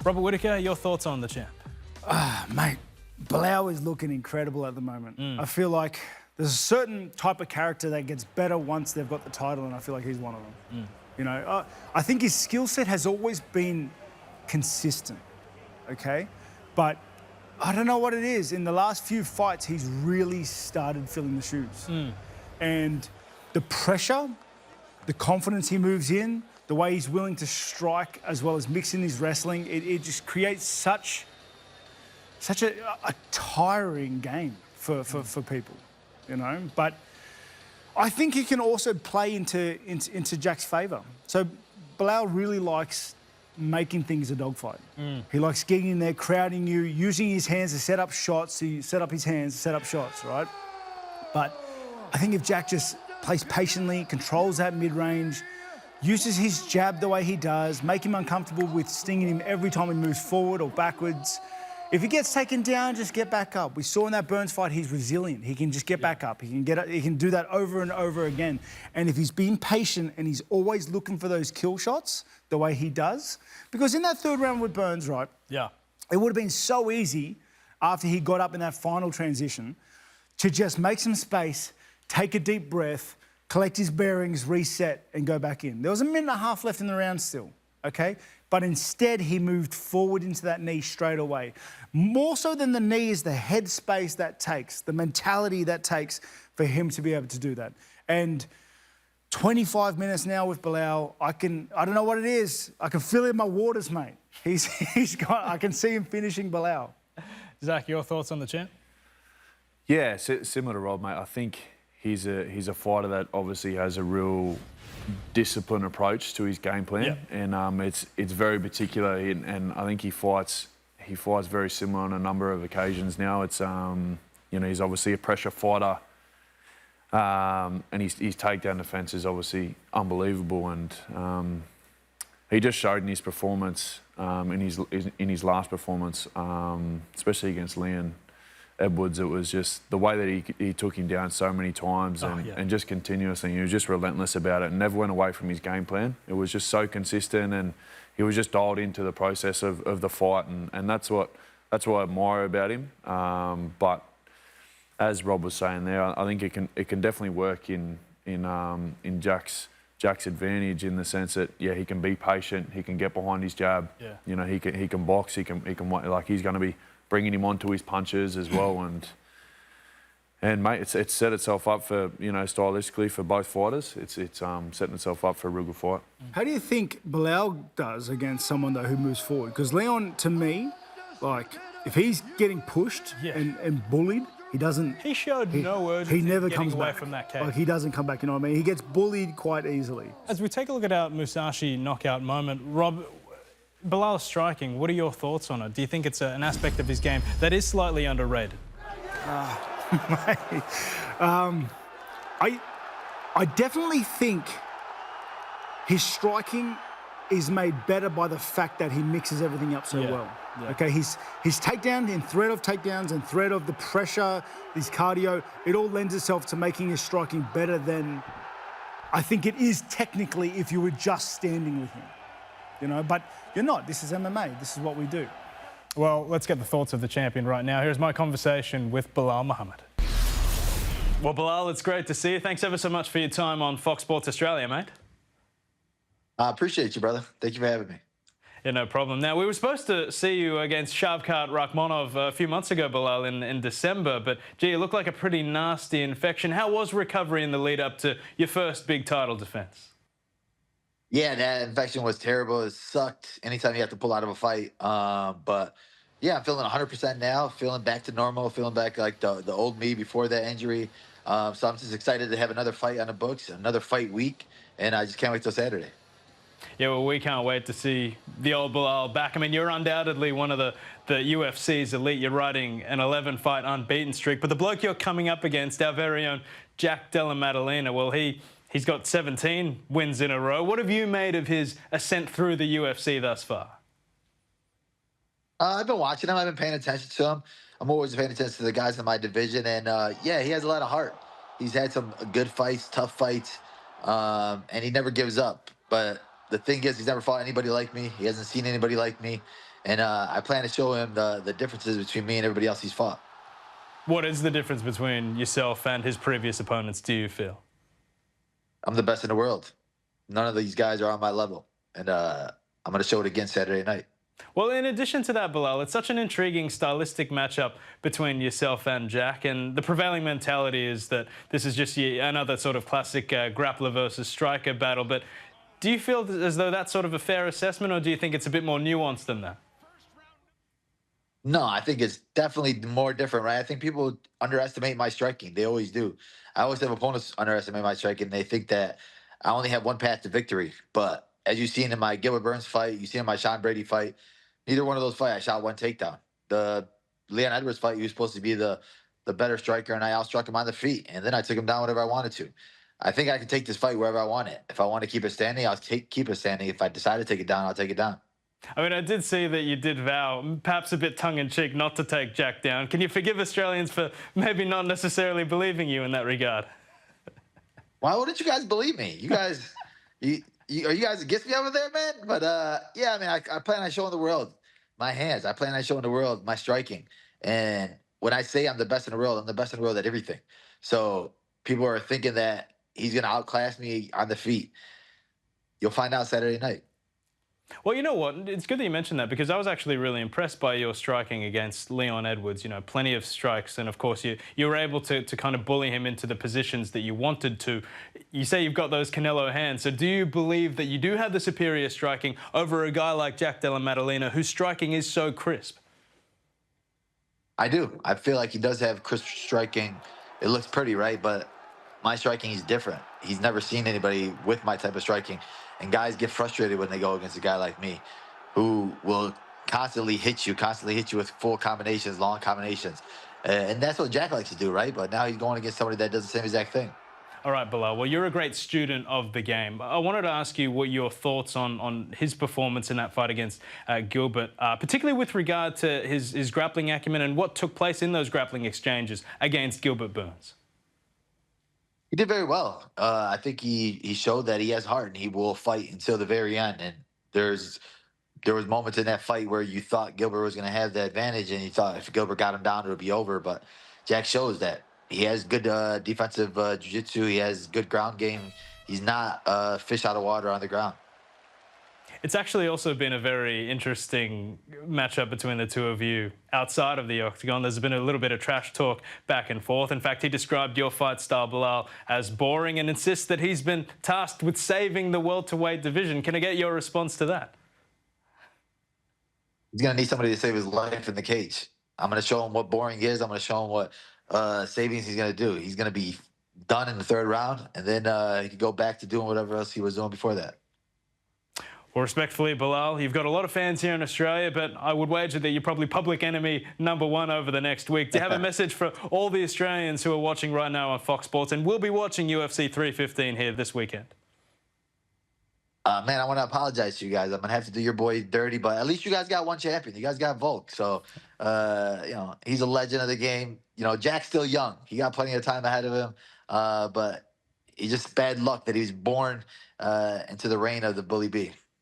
Robert Whittaker, your thoughts on the champ? Mate, Belal is looking incredible at the moment. I feel like there's a certain type of character that gets better once they've got the title, and I feel like he's one of them. You know, I think his skill set has always been consistent, okay? But I don't know what it is. In the last few fights, he's really started filling the shoes. And the pressure, the confidence he moves in, the way he's willing to strike as well as mix in his wrestling, it just creates such a tiring game for people, you know? But I think he can also play into Jack's favour. So Belal really likes making things a dogfight. He likes getting in there, crowding you, using his hands to set up shots, to set up his hands to set up shots, right? But I think if Jack just plays patiently, controls that mid-range, uses his jab the way he does, make him uncomfortable with stinging him every time he moves forward or backwards. If he gets taken down, just get back up. We saw in that Burns fight, he's resilient. He can just get back up. He can do that over and over again. And if he's being patient and he's always looking for those kill shots the way he does, because in that third round with Burns, right? Yeah. It would have been so easy after he got up in that final transition to just make some space, take a deep breath, collect his bearings, reset, and go back in. There was a minute and a half left in the round still, okay? But instead, he moved forward into that knee straight away. More so than the knee is the head space that takes, the mentality that takes for him to be able to do that. And 25 minutes now with Belal, I don't know what it is. I can feel it in my waters, mate. I can see him finishing Belal. Zach, your thoughts on the champ? Yeah, similar to Rob, mate. I think he's a fighter that obviously has a real disciplined approach to his game plan, and it's very particular. And I think he fights very similar on a number of occasions now. It's you know, he's obviously a pressure fighter, and his takedown defence is obviously unbelievable. And he just showed in his performance, in his last performance, especially against Leon Edwards, it was just the way that he took him down so many times and just continuously. He was just relentless about it and never went away from his game plan. It was just so consistent, and he was just dialed into the process of the fight, and that's what I admire about him. But as Rob was saying there, I think it can definitely work in Jack's advantage, in the sense that he can be patient, he can get behind his jab. You know, he can box, he can like, he's going to be bringing him onto his punches as well, and mate, it's set itself up for, you know, stylistically for both fighters. It's setting itself up for a real good fight. How do you think Belal does against someone though who moves forward? Because Leon, to me, like, if he's getting pushed and bullied, he doesn't. He showed no urgency. He never comes away back from that cage. Like, he doesn't come back. You know what I mean? He gets bullied quite easily. As we take a look at our Musashi knockout moment, Rob, Belal's striking, what are your thoughts on it? Do you think it's an aspect of his game that is slightly underrated? I definitely think his striking is made better by the fact that he mixes everything up so well. Okay, his takedown and threat of takedowns and threat of the pressure, his cardio, it all lends itself to making his striking better than I think it is technically if you were just standing with him. You know, but you're not. This is MMA. This is what we do. Well, let's get the thoughts of the champion right now. Here's my conversation with Belal Muhammad. Well, Belal, it's great to see you. Thanks ever so much for your time on Fox Sports Australia, mate. I appreciate you, brother. Thank you for having me. Yeah, no problem. Now, we were supposed to see you against Shavkat Rakhmonov a few months ago, Belal, in December, but, gee, you looked like a pretty nasty infection. How was recovery in the lead-up to your first big title defence? Yeah, that infection was terrible. It sucked anytime you have to pull out of a fight. But, yeah, I'm feeling 100% now, feeling back to normal, feeling back like the old me before that injury. So I'm just excited to have another fight on the books, another fight week, and I just can't wait till Saturday. Yeah, well, we can't wait to see the old Belal back. I mean, you're undoubtedly one of the UFC's elite. You're riding an 11-fight unbeaten streak. But the bloke you're coming up against, our very own Jack Della Maddalena, well, he's got 17 wins in a row. What have you made of his ascent through the UFC thus far? I've been watching him. I've been paying attention to him. I'm always paying attention to the guys in my division. And, yeah, he has a lot of heart. He's had some good fights, tough fights, and he never gives up. But the thing is, he's never fought anybody like me. He hasn't seen anybody like me. And I plan to show him the differences between me and everybody else he's fought. What is the difference between yourself and his previous opponents, do you feel? I'm the best in the world. None of these guys are on my level. And I'm going to show it again Saturday night. Well, in addition to that, Belal, it's such an intriguing stylistic matchup between yourself and Jack, and the prevailing mentality is that this is just another sort of classic grappler versus striker battle. But do you feel as though that's sort of a fair assessment, or do you think it's a bit more nuanced than that? No, I think it's definitely more different, right? I think people underestimate my striking. They always do. I always have opponents underestimate my striking. They think that I only have one path to victory. But as you've seen in my Gilbert Burns fight, you've seen in my Sean Brady fight, neither one of those fights I shot one takedown. The Leon Edwards fight, he was supposed to be the better striker, and I outstruck him on the feet. And then I took him down whatever I wanted to. I think I can take this fight wherever I want it. If I want to keep it standing, I'll keep it standing. If I decide to take it down, I'll take it down. I mean, I did see that you did vow, perhaps a bit tongue-in-cheek, not to take Jack down. Can you forgive Australians for maybe not necessarily believing you in that regard? Why wouldn't you guys believe me? You guys, are you guys against me over there, man? But yeah, I mean, I plan on showing the world my hands. I plan on showing the world my striking. And when I say I'm the best in the world, I'm the best in the world at everything. So people are thinking that he's going to outclass me on the feet. You'll find out Saturday night. Well, you know what? It's good that you mentioned that, because I was actually really impressed by your striking against Leon Edwards. You know, plenty of strikes, and of course you were able to kind of bully him into the positions that you wanted to. You say you've got those Canelo hands, so do you believe that you do have the superior striking over a guy like Jack Della Maddalena, whose striking is so crisp? I do. I feel like he does have crisp striking. It looks pretty, right? But my striking is different. He's never seen anybody with my type of striking. And guys get frustrated when they go against a guy like me, who will constantly hit you with full combinations, long combinations. And that's what Jack likes to do, right? But now he's going against somebody that does the same exact thing. All right, Belal. Well, you're a great student of the game. I wanted to ask you what your thoughts on his performance in that fight against Gilbert, particularly with regard to his grappling acumen and what took place in those grappling exchanges against Gilbert Burns. He did very well. I think he showed that he has heart and he will fight until the very end. And there was moments in that fight where you thought Gilbert was going to have the advantage, and you thought if Gilbert got him down, it would be over. But Jack shows that he has good defensive jiu-jitsu. He has good ground game. He's not a fish out of water on the ground. It's actually also been a very interesting matchup between the two of you outside of the octagon. There's been a little bit of trash talk back and forth. In fact, he described your fight style, Belal, as boring and insists that he's been tasked with saving the welterweight division. Can I get your response to that? He's going to need somebody to save his life in the cage. I'm going to show him what boring is. I'm going to show him what savings he's going to do. He's going to be done in the third round, and then he can go back to doing whatever else he was doing before that. Well, respectfully, Belal, you've got a lot of fans here in Australia, but I would wager that you're probably public enemy #1 over the next week. Do you have a message for all the Australians who are watching right now on Fox Sports and will be watching UFC 315 here this weekend? Man, I want to apologize to you guys. I'm going to have to do your boy dirty, but at least you guys got one champion. You guys got Volk. So, you know, he's a legend of the game. You know, Jack's still young. He got plenty of time ahead of him, but it's just bad luck that he was born into the reign of the Bully B.